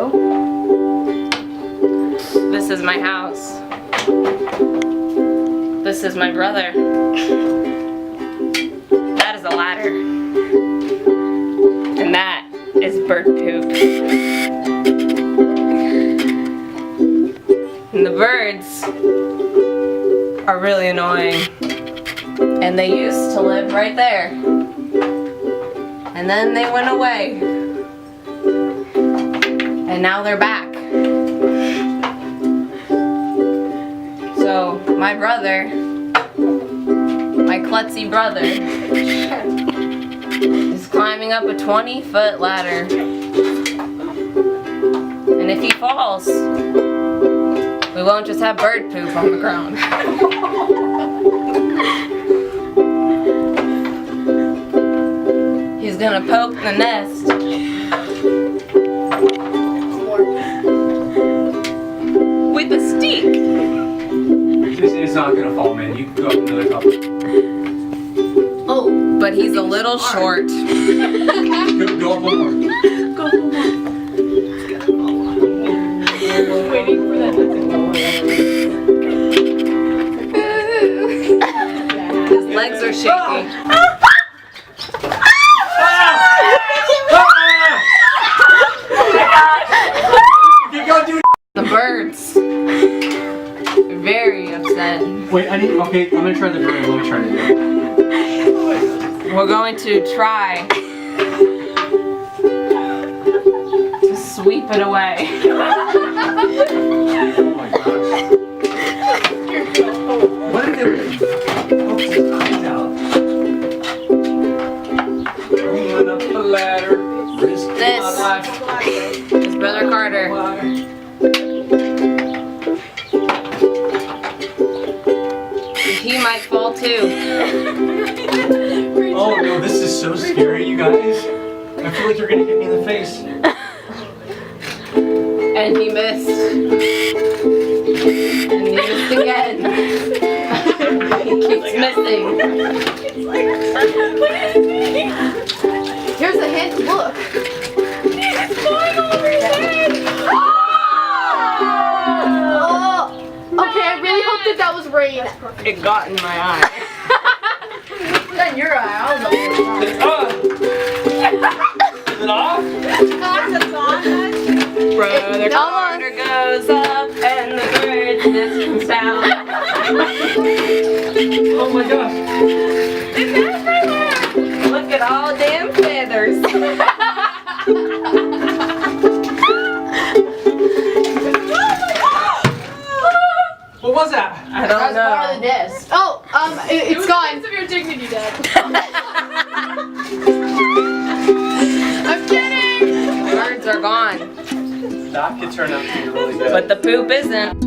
go. This is my house. This is my brother. That is a ladder. And that is bird poop. And the birds are really annoying. And they used to live right there. And then they went away. And now they're back. So my brother, my klutzy brother, is climbing up a 20-foot ladder. And if he falls, we won't just have bird poop on the ground. He's gonna poke the nest. With a stick. It's not gonna fall, man. You can go up another couple. Oh, but he's a little short. Go up one more. Go for more. Waiting for that to go. His legs are shaking. The birds are very upset. Wait, okay, I'm gonna try the bird. Let me try to do it. We're going to try to sweep it away. Oh my gosh. What did they poke his eyes out? Going up the ladder. Risk my life. His brother Carter. He might fall too. Oh no, this is so scary, you guys. I feel like you're gonna hit me in the face. And he missed. And he missed again. He keeps missing. Here's a hint. Look. It's going over his head. Oh. Okay, I really hope that was rain. It got in my eye. Not in your eye. I was over Is it off? Brother Carter goes up and the birds listen down. Oh my gosh. It's everywhere. Look at all damn feathers. What was that? I don't That's part of the know. disc. Oh, it's gone. Of your dignity, Dad. I'm kidding. The birds are gone, That could turn out to be really good. but the poop isn't.